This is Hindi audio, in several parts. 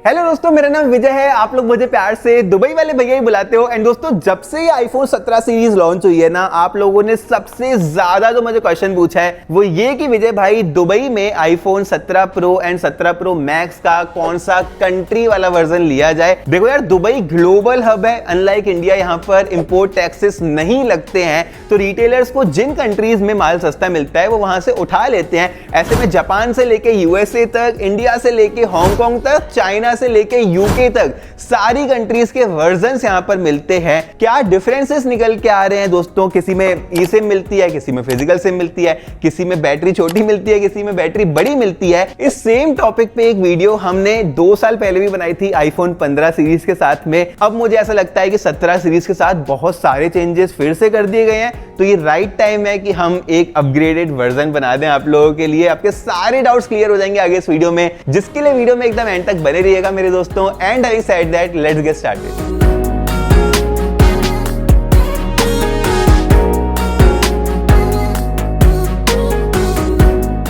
हेलो दोस्तों, मेरा नाम विजय है। आप लोग मुझे प्यार से दुबई वाले भैया ही बुलाते हो। एंड दोस्तों, जब से ये आईफोन 17 सीरीज लॉन्च हुई है ना, आप लोगों ने सबसे ज्यादा जो मुझे क्वेश्चन पूछा है वो ये कि विजय भाई, दुबई में iPhone 17 pro and 17 pro max का कौन सा कंट्री वाला वर्जन लिया जाए। देखो यार, दुबई ग्लोबल हब है, अनलाइक इंडिया यहाँ पर इंपोर्ट टैक्सेस नहीं लगते हैं, तो रिटेलर्स को जिन कंट्रीज में माल सस्ता मिलता है वो वहां से उठा लेते हैं। ऐसे में जापान से लेके यूएसए तक, इंडिया से लेके हांगकांग तक, चाइना से लेके यूके तक सारी कंट्रीज के वर्जन्स यहां पर मिलते हैं। क्या डिफरेंसेस निकल के आ रहे हैं दोस्तों? किसी में ई सिम मिलती है, किसी में फिजिकल सिम मिलती है, किसी में बैटरी छोटी मिलती है, किसी में बैटरी बड़ी मिलती है। इस सेम टॉपिक पे एक वीडियो हमने 2 साल पहले भी बनाई थी आईफोन 15 सीरीज के साथ में। अब मुझे ऐसा लगता है कि 17 सीरीज के साथ बहुत सारे चेंजेस फिर से कर दिए गए हैं, तो ये राइट टाइम है कि हम एक अपग्रेडेड वर्जन बना दें आप लोगों के लिए। आपके सारे डाउट्स क्लियर हो जाएंगे आगे इस वीडियो में, जिसके लिए वीडियो में एकदम एंड तक बने रहिएगा मेरे दोस्तों। And I said that, let's get started.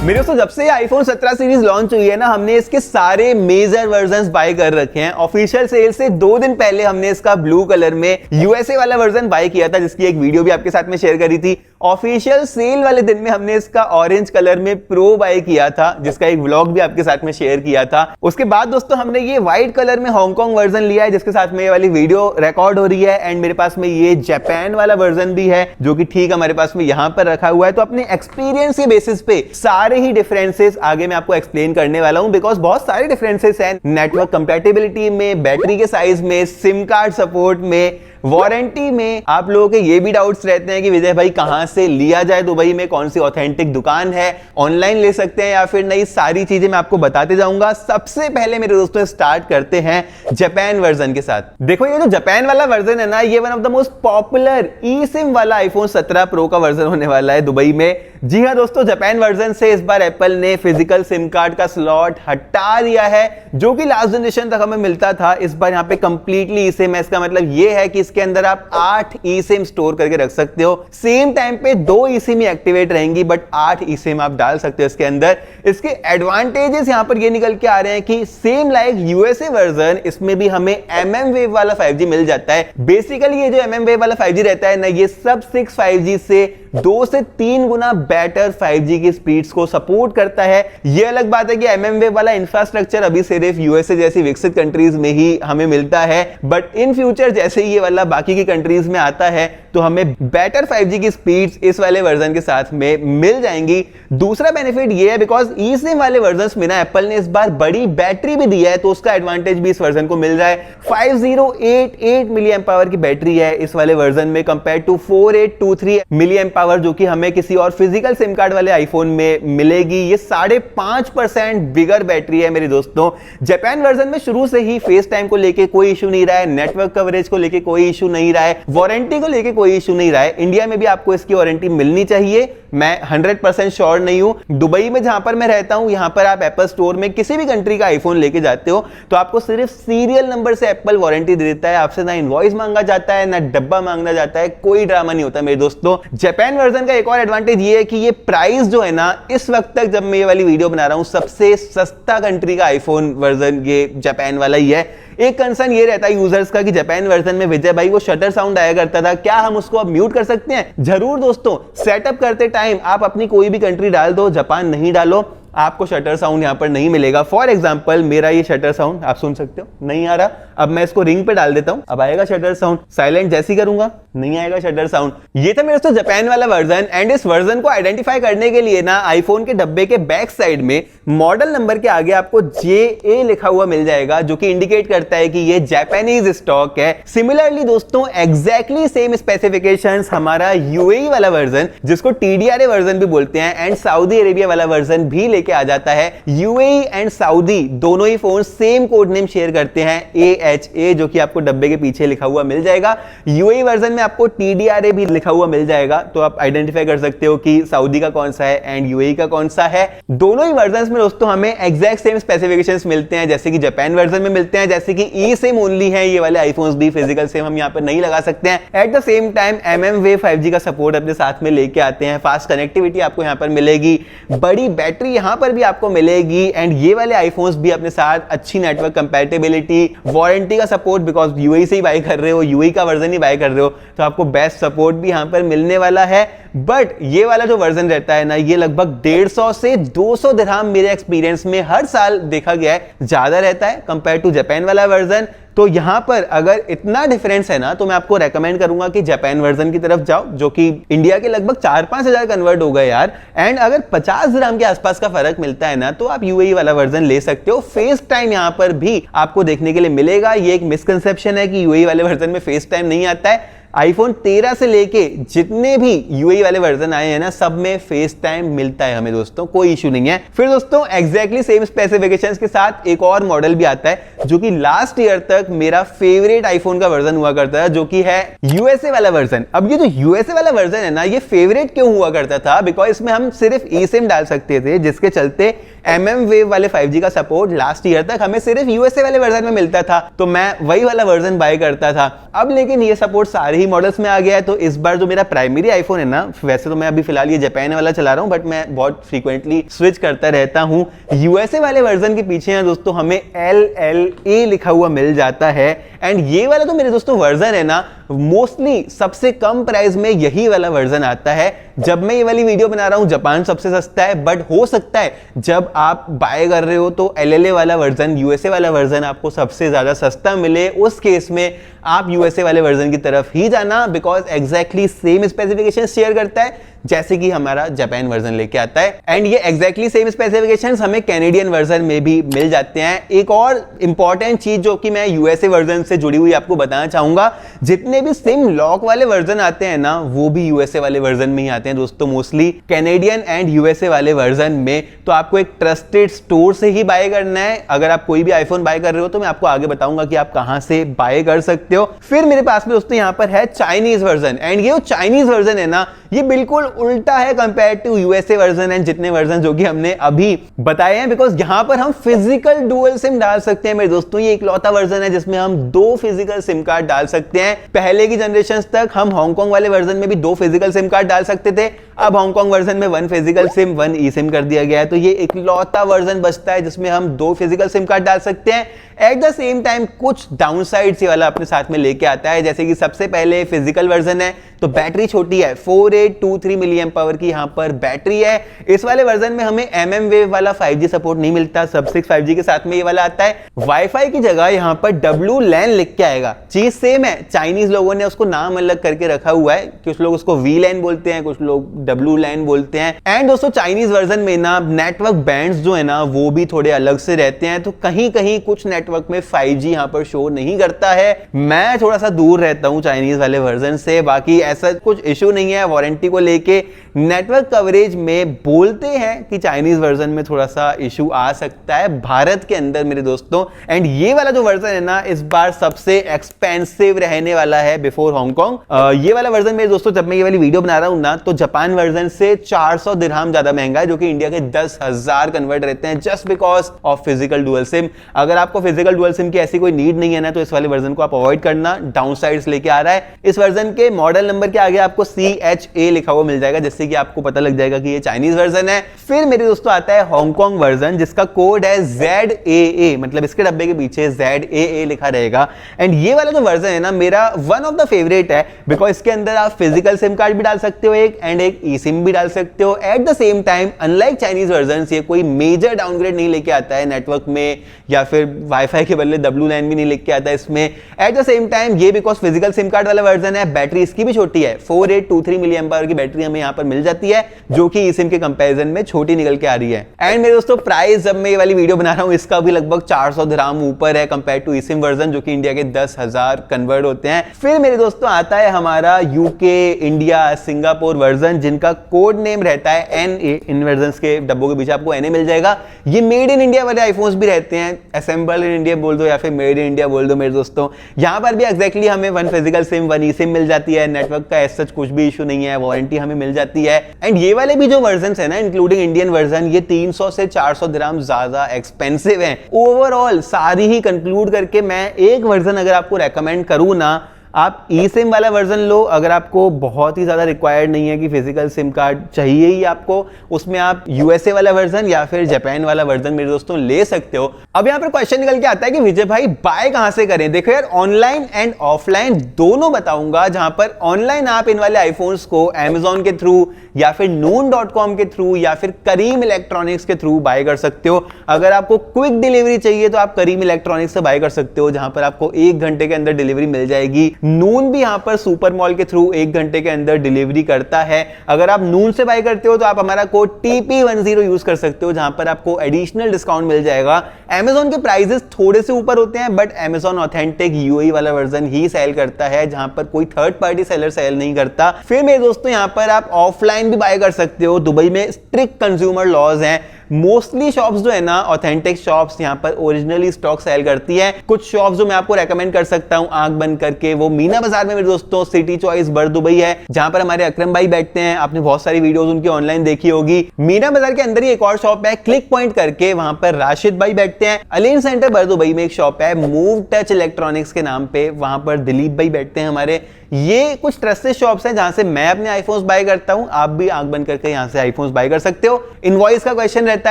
मेरे दोस्तों, जब से आईफोन 17 सीरीज लॉन्च हुई है ना, हमने इसके सारे मेजर वर्जन्स बाय कर रखे हैं। ऑफिशियल सेल से 2 दिन पहले हमने इसका ब्लू कलर में यूएसए वाला वर्जन बाय किया था, जिसकी एक वीडियो भी आपके साथ में शेयर करी थी। ऑफिशियल सेल वाले दिन में हमने इसका ऑरेंज कलर में प्रो बाय किया था, जिसका एक व्लॉग भी आपके साथ में शेयर किया था। उसके बाद दोस्तों, हमने ये व्हाइट कलर में हांगकांग वर्जन लिया है, जिसके साथ में ये वाली वीडियो रिकॉर्ड हो रही है। एंड मेरे पास में ये जापान वाला वर्जन भी है, जो कि ठीक हमारे पास में यहां पर रखा हुआ है। तो अपने एक्सपीरियंस के बेसिस पे सारे ही डिफरेंसेस आगे मैं आपको एक्सप्लेन करने वाला हूं, बिकॉज बहुत सारे डिफरेंसेस हैं नेटवर्क कंपैटिबिलिटी में, बैटरी के साइज में, सिम कार्ड सपोर्ट में, वारंटी में। आप लोगों के ये भी डाउट्स रहते हैं कि विजय भाई कहां से लिया जाए दुबई में, कौन सी ऑथेंटिक दुकान है, ऑनलाइन ले सकते हैं या फिर नहीं, सारी चीजें मैं आपको बताते जाऊंगा। सबसे पहले मेरे दोस्तों स्टार्ट करते हैं जापान वर्जन के साथ। देखो, ये जो जापान वाला वर्जन है ना, ये one of the most popular E SIM वाला आईफोन 17 प्रो का वर्जन होने वाला है दुबई में। जी हाँ दोस्तों, जापान वर्जन से इस बार एप्पल ने फिजिकल सिम कार्ड का स्लॉट हटा दिया है, जो कि लास्ट जनरेशन तक हमें मिलता था। इस बार यहाँ पे कंप्लीटली ई सिम है। इसका मतलब ये है कि इसके अंदर आप 8 ई सिम स्टोर करके रख सकते हो। सेम टाइम पे 2 ई सिम ही एक्टिवेट रहेंगी, बट 8 ई सिम आप डाल सकते हो इसके अंदर। इसके एडवांटेजेस यहां पर ये निकल के आ रहे हैं कि सेम लाइक यूएसए वर्जन, इसमें भी हमें एमएम वेव वाला 5G मिल जाता है। बेसिकली ये जो एमएम वेव वाला 5G रहता है ना, ये सब 6 5G से 2 से 3 गुना बेटर 5G की स्पीड्स को सपोर्ट करता है। ये अलग बात है कि एमएम वेव वाला इंफ्रास्ट्रक्चर अभी सिर्फ यूएसए जैसी विकसित कंट्रीज में ही हमें मिलता है, बट इन फ्यूचर जैसे ये वाला बाकी की कंट्रीज में आता है तो हमें बेटर 5G की स्पीड्स इस वाले वर्जन के साथ में मिल जाएंगी। दूसरा बेनिफिट ये है, बिकॉज ई सिम वाले वर्जन्स में ना एप्पल ने इस बार बड़ी बैटरी भी दी है, तो उसका एडवांटेज भी इस वर्जन को मिल रहा है। 5088 मिली एम्प पावर की बैटरी है इस वाले वर्जन में, compare to 4823 milli amp power जो कि हमें किसी और फिजिकल सिम कार्ड वाले आईफोन में मिलेगी। ये 5.5% बिगर बैटरी है मेरे दोस्तों। जापान वर्जन में शुरू से ही फेस टाइम को लेके कोई इशू नहीं रहा है, नेटवर्क कवरेज को लेके कोई इशू नहीं रहा है, वारंटी को लेके कोई इशू नहीं रहा है। इंडिया में भी आपको इसकी वारंटी मिलनी चाहिए, मैं 100% श्योर नहीं हूं। दुबई में जहां पर मैं रहता हूं, यहां पर आप एप्पल स्टोर में किसी भी कंट्री का आईफोन लेके जाते हो तो आपको सिर्फ सीरियल नंबर से एप्पल वारंटी दे देता है। आपसे ना इनवॉइस मांगा जाता है, ना डब्बा मांगना जाता है, कोई ड्रामा नहीं होता मेरे दोस्तों। जापान वर्जन का एक और एडवांटेज ये है कि ये प्राइस जो है ना, इस वक्त तक जब मैं ये वाली वीडियो बना रहा हूं, सबसे सस्ता कंट्री का आईफोन वर्जन ये जापान वाला ही है। एक कंसर्न ये रहता है यूजर्स का कि जापान वर्जन में विजय भाई वो शटर साउंड आया करता था, क्या हम उसको अब म्यूट कर सकते हैं? जरूर दोस्तों, सेटअप करते टाइम आप अपनी कोई भी कंट्री डाल दो, जापान नहीं डालो, आपको शटर साउंड यहां पर नहीं मिलेगा। फॉर एग्जांपल, मेरा ये शटर साउंड आप सुन सकते हो, नहीं आ रहा। अब मैं इसको रिंग पे डाल देता हूं, अब आएगा शटर साउंड। साइलेंट जैसी करूंगा, नहीं आएगा शटर साउंड। ये था मेरे दोस्तों जापान वाला वर्जन। एंड इस वर्जन को आइडेंटिफाई करने के लिए ना, आईफोन के डब्बे के बैक साइड में मॉडल नंबर के आगे आपको JA लिखा हुआ मिल जाएगा, जो कि इंडिकेट करता है कि ये जापानीज स्टॉक है। सिमिलरली दोस्तों, एग्जैक्टली सेम स्पेसिफिकेशंस हमारा यूएई वाला वर्जन, जिसको TDRA वर्जन भी बोलते हैं, एंड सऊदी अरेबिया वाला वर्जन भी लेके आ जाता है। यूएई एंड सऊदी दोनों ही phone same code name share करते हैं, AHA, जो कि आपको डब्बे के पीछे लिखा हुआ मिल जाएगा। यूएई वर्जन में आपको TDRA भी लिखा हुआ मिल जाएगा, तो आप आइडेंटिफाई कर सकते हो कि सऊदी का कौन सा है एंड यूएई का कौन सा है। दोनों ही वर्जन में दोस्तों हमें एग्जैक्ट सेम स्पेसिफिकेशंस मिलते हैं, जैसे कि जापान वर्जन में मिलते हैं, जैसे कि ई सिम ओनली है ये वाले आईफोन्स भी, फिजिकल सिम हम यहां पर नहीं लगा सकते हैं। At the same time MM wave 5G का सपोर्ट अपने साथ में लेके आते हैं, फास्ट कनेक्टिविटी आपको यहां पर मिलेगी, बड़ी बैटरी यहां यहां पर भी आपको मिलेगी। एंड ये वाले आईफोन्स भी अपने साथ अच्छी नेटवर्क कंपैटिबिलिटी, वारंटी का सपोर्ट, बिकॉज यूएई से ही बाय कर रहे हो, यूएई का वर्जन ही बाय कर रहे हो, तो आपको बेस्ट सपोर्ट भी यहां पर मिलने वाला है। बट ये वाला जो वर्जन रहता है ना, ये लगभग 150 से 200 दिरहम मेरे एक्सपीरियंस में हर साल देखा गया है ज्यादा रहता है कंपेयर टू जापान वाला वर्जन। तो यहां पर अगर इतना डिफरेंस है ना, तो मैं आपको रेकमेंड करूंगा कि जापान वर्जन की तरफ जाओ, जो कि इंडिया के लगभग 4-5 हजार कन्वर्ट हो गए यार। एंड अगर 50 दिरहम के आसपास का फर्क मिलता है ना, तो आप यूएई वाला वर्जन ले सकते हो। फेस टाइम यहां पर भी आपको देखने के लिए मिलेगा। ये एक मिसकंसेप्शन है कि यूएई वाले वर्जन में फेस टाइम नहीं आता है। आईफोन 13 से लेके जितने भी यूएई वाले वर्जन आए हैं ना, सब में फेस टाइम मिलता है हमें दोस्तों, कोई इशू नहीं है। फिर दोस्तों एग्जैक्टली सेम स्पेसिफिकेशंस के साथ एक और मॉडल भी आता है, जो कि लास्ट ईयर तक मेरा फेवरेट आईफोन का वर्जन हुआ करता है, जो कि है यूएसए वाला वर्जन। अब ये जो यूएसए वाला वर्जन है ना, ये फेवरेट क्यों हुआ करता था? बिकॉज इसमें हम सिर्फ eSIM डाल सकते थे, जिसके चलते वेव वाले 5G का सपोर्ट लास्ट ईयर तक हमें सिर्फ यूएसए वाले वर्जन में मिलता था, तो मैं वही वाला वर्जन बाय करता था। अब लेकिन ये सपोर्ट सारे ही मॉडल्स में आ गया है। तो इस बार जो मेरा प्राइमरी आईफोन है ना, वैसे तो मैं अभी फिलहाल ये जापान वाला चला रहा हूं, बट मैं बहुत फ्रीक्वेंटली स्विच करता रहता हूं। यूएसए वाले वर्जन के पीछे है दोस्तों हमें LLA लिखा हुआ मिल जाता है। एंड ये वाला तो मेरे दोस्तों वर्जन है ना, मोस्टली सबसे कम प्राइस में यही वाला वर्जन आता है। जब मैं ये वाली वीडियो बना रहा हूं, जापान सबसे सस्ता है, बट हो सकता है जब आप बाय कर रहे हो तो LLA वाला वर्जन, यूएसए वाला वर्जन आपको सबसे ज्यादा सस्ता मिले। उस केस में आप यूएसए वाले वर्जन की तरफ ही जाना, because exactly same specification share करता है जैसे कि हमारा जापान वर्जन लेके आता है। एंड ये एग्जैक्टली सेम स्पेसिफिकेशंस हमें कैनेडियन वर्जन में भी मिल जाते हैं। एक और इंपॉर्टेंट चीज जो कि मैं यूएसए वर्जन से जुड़ी हुई आपको बताना चाहूंगा, जितने भी सिम लॉक वाले वर्जन आते हैं ना, वो भी यूएसए वाले वर्जन में ही आते हैं दोस्तों, मोस्टली कैनेडियन एंड यूएसए वाले वर्जन में। तो आपको एक ट्रस्टेड स्टोर से ही बाय करना है। अगर आप कोई भी आईफोन बाय कर रहे हो तो मैं आपको आगे बताऊंगा कि आप कहां से बाय कर सकते हो। फिर मेरे पास में दोस्तों यहाँ पर है चाइनीज वर्जन। एंड ये चाइनीज वर्जन है ना, ये बिल्कुल उल्टा है compare to USA version and जितने वर्जन जो कि हमने अभी बताए हैं, बिकॉज यहां पर हम फिजिकल डुअल सिम डाल सकते हैं मेरे दोस्तों। ये इकलौता वर्जन है जिसमें हम 2 फिजिकल सिम कार्ड डाल सकते हैं। पहले की जनरेशन तक हम हांगकांग वाले वर्जन में भी 2 फिजिकल सिम कार्ड डाल सकते थे, अब हांगकांग वर्जन में 1 फिजिकल सिम 1 eSIM कर दिया गया है। तो ये इकलौता वर्जन बचता है जिसमें हम 2 फिजिकल सिम कार्ड डाल सकते हैं। एट द सेम टाइम कुछ डाउनसाइड्स ये वाला अपने साथ में लेके आता है, जैसे कि सबसे पहले फिजिकल वर्जन है तो बैटरी छोटी है, 4823 मिली एम्प पावर की यहां पर बैटरी है। इस वाले वर्जन में हमें वेव वाला 5G सपोर्ट नहीं मिलता, सब-6 5G के साथ में ये वाला आता है। वाईफाई की जगह यहां पर WLAN लिख के आएगा। चीज सेम है, चाइनीज लोगों ने उसको नाम अलग करके रखा हुआ है, कुछ लोग उसको VLAN बोलते हैं, कुछ लोग WLAN बोलते हैं। एंड दोस्तों चाइनीज वर्जन में ना नेटवर्क बैंड्स जो है ना, वो भी थोड़े अलग से रहते हैं, तो कहीं कहीं कुछ नेटवर्क में 5G यहां पर शो नहीं करता है। मैं थोड़ा सा दूर रहता हूं चाइनीज वाले वर्जन से, बाकी ऐसा कुछ इशू नहीं है। वारंटी को लेके नेटवर्क कवरेज में बोलते हैं कि चाइनीज वर्जन में थोड़ा सा इशू आ सकता है भारत के अंदर मेरे दोस्तों। एंड ये वाला जो वर्जन है ना, इस बार सबसे एक्सपेंसिव रहने वाला है बिफोर हांगकांग। ये वाला वर्जन मेरे दोस्तों, जब मैं ये वाली वीडियो बना रहा हूं ना, तो जापान वर्जन से 400 दिरहम ज्यादा महंगा है, जो कि इंडिया के 10,000 कन्वर्ट रहते हैं, just because of physical dual SIM. अगर आपको फिजिकल डुअल सिम की ऐसी कोई नीड नहीं है ना, तो इस वाले वर्जन को आप अवॉइड करना, डाउनसाइड्स लेके आ रहा है। इस वर्जन के मॉडल नंबर के आगे आपको CHA लिखा हुआ मिल जाएगा, जिससे कि आपको पता लग जाएगा कि ये चाइनीज वर्जन है। फिर मेरे दोस्तों आता है हांगकांग वर्जन, जिसका कोड है ZAA, मतलब इसके डब्बे के पीछे ZAA लिखा रहेगा। एंड ये वाला जो वर्जन है ना, मेरा वन ऑफ द फेवरेट है, बिकॉज इसके अंदर आप फिजिकल सिम कार्ड भी डाल सकते हो एक, एंड एक eSIM भी डाल सकते हो। At the same time unlike Chinese version, ये कोई मेजर डाउनग्रेड नहीं लेके आता है नेटवर्क में, या फिर वाईफाई के बदले WLAN भी नहीं लेके आता है इसमें। एट द सेम टाइम ये बिकॉज फिजिकल सिम कार्ड वाला वर्जन है, बैटरी इसकी भी छोटी है, 4823 मिली एम्प पावर की बैटरी हमें यहाँ पर मिल जाती है, जो कि eSIM के कंपैरिजन में छोटी निकल के आ रही है। एंड मेरे दोस्तों प्राइस, जब मैं ये वाली वीडियो बना रहा हूँ, इसका भी लगभग 400 दिरहम ऊपर है कंपेयर टू eSIM वर्जन, जो कि इंडिया के 10,000 कन्वर्ट होते हैं। फिर मेरे दोस्तों आता है हमारा यूके, इंडिया, सिंगापुर वर्जन, जिनका कोड नेम रहता है NA। इन वर्जन के डब्बों के पीछे आपको NA मिल जाएगा। ये मेड इन इंडिया वाले आईफोन्स भी रहते हैं, असेंबल इन इंडिया बोल दो या फिर मेड इन इंडिया बोल दो मेरे दोस्तों। यहाँ पर भी एग्जैक्टली हमें 1 फिजिकल सिम 1 eSIM मिल जाती है, नेटवर्क का ऐसा कुछ भी इशू नहीं है, वारंटी हमें मिल जाती है। एंड ये वाले भी जो वर्जन है ना, इंक्लूडिंग इंडियन वर्जन, ये 300 से 400 दिरहम ज्यादा एक्सपेंसिव है। ओवरऑल सारी ही कंक्लूड करके मैं एक वर्जन अगर आपको रेकमेंड करूं ना, आप ई सिम वाला वर्जन लो, अगर आपको बहुत ही ज्यादा रिक्वायर्ड नहीं है कि फिजिकल सिम कार्ड चाहिए ही आपको, उसमें आप यूएसए वाला वर्जन या फिर जापान वाला वर्जन मेरे दोस्तों ले सकते हो। अब यहाँ पर क्वेश्चन निकल के आता है कि विजय भाई बाय कहां से करें। देखो यार, ऑनलाइन एंड ऑफलाइन दोनों बताऊंगा, जहां पर ऑनलाइन आप इन वाले आईफोन्स को Amazon के थ्रू या फिर noon.com के थ्रू या फिर करीम इलेक्ट्रॉनिक्स के थ्रू बाय कर सकते हो। अगर आपको क्विक डिलीवरी चाहिए तो आप करीम इलेक्ट्रॉनिक्स से बाय कर सकते हो, जहां पर आपको 1 घंटे के अंदर डिलीवरी मिल जाएगी। नून भी यहां पर सुपर मॉल के थ्रू 1 घंटे के अंदर डिलीवरी करता है। अगर आप नून से बाय करते हो तो आप हमारा कोड TP10 यूज कर सकते हो, जहां पर आपको एडिशनल डिस्काउंट मिल जाएगा। Amazon के प्राइसेस थोड़े से ऊपर होते हैं, बट Amazon ऑथेंटिक UAE वाला वर्जन ही सेल करता है, जहां पर कोई थर्ड पार्टी सेलर सेल नहीं करता। फिर मेरे दोस्तों यहां पर आप ऑफलाइन भी बाय कर सकते हो। दुबई में स्ट्रिक्ट कंज्यूमर लॉज हैं। मोस्टली शॉप्स जो है ना, ऑथेंटिक शॉप्स यहां पर ओरिजिनली स्टॉक सेल करती है। कुछ शॉप्स जो मैं आपको रेकमेंड कर सकता हूं आंख बंद करके, वो मीना बाजार में मेरे दोस्तों सिटी चॉइस बर दुबई है, जहां पर हमारे अकरम भाई बैठते हैं। आपने बहुत सारी वीडियोस उनकी ऑनलाइन देखी होगी। मीना बाजार के अंदर ही एक और शॉप है क्लिक पॉइंट करके, वहां पर राशिद भाई बैठते हैं। अलीन सेंटर बर दुबई में एक शॉप है मूव टच इलेक्ट्रॉनिक्स के नाम पे, वहां पर दिलीप भाई बैठते हैं हमारे। ये कुछ ट्रस्टेड शॉप्स हैं जहां से मैं अपने आईफोन्स बाय करता हूं। आप भी आंख बंद करके यहां से आईफोन्स बाय कर सकते हो। इनवॉइस का क्वेश्चन रहता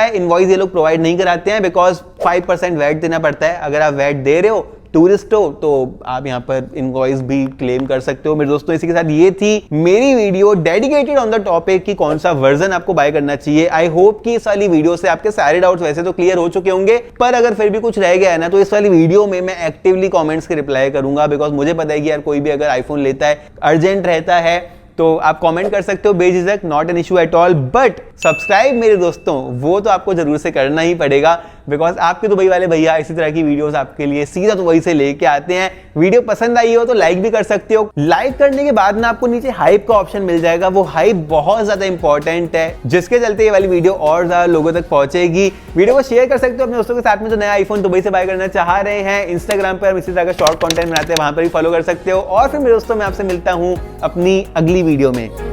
है, इनवॉइस ये लोग प्रोवाइड नहीं कराते हैं, बिकॉज 5% वैट देना पड़ता है। अगर आप वैट दे रहे हो, टूरिस्ट हो, तो आप यहां पर इनवॉइस भी क्लेम कर सकते हो। मेरे दोस्तों इसी के साथ ये थी मेरी video dedicated on the topic कि कौन सा वर्जन आपको बाय करना चाहिए। आई होप कि इस वाली वीडियो से आपके सारे डाउट्स वैसे तो क्लियर हो चुके होंगे, पर अगर फिर भी कुछ रह गया है ना, तो इस वाली वीडियो में मैं एक्टिवली कमेंट्स के रिप्लाई करूंगा, बिकॉज मुझे पता है कि यार कोई भी अगर आईफोन लेता है, अर्जेंट रहता है, तो आप कमेंट कर सकते हो बेझिझक, not an issue at all. But subscribe मेरे दोस्तों, वो तो आपको जरूर से करना ही पड़ेगा, बिकॉज आपके दुबई वाले भैया इसी तरह की वीडियोस आपके लिए सीधा दुबई से लेके आते हैं। वीडियो पसंद आई हो तो लाइक भी कर सकते हो। लाइक करने के बाद ना आपको नीचे हाइप का ऑप्शन मिल जाएगा। वो हाइप बहुत ज्यादा इंपॉर्टेंट है, जिसके चलते ये वाली वीडियो और ज्यादा लोगों तक पहुंचेगी। वीडियो को शेयर कर सकते हो अपने दोस्तों के साथ में जो नया आईफोन दुबई से बाय करना चाह रहे हैं। इंस्टाग्राम पर हम इसी तरह का शॉर्ट कंटेंट बनाते हैं, वहां पर भी फॉलो कर सकते हो। और फिर मेरे दोस्तों मैं आपसे मिलता हूं अपनी अगली वीडियो में।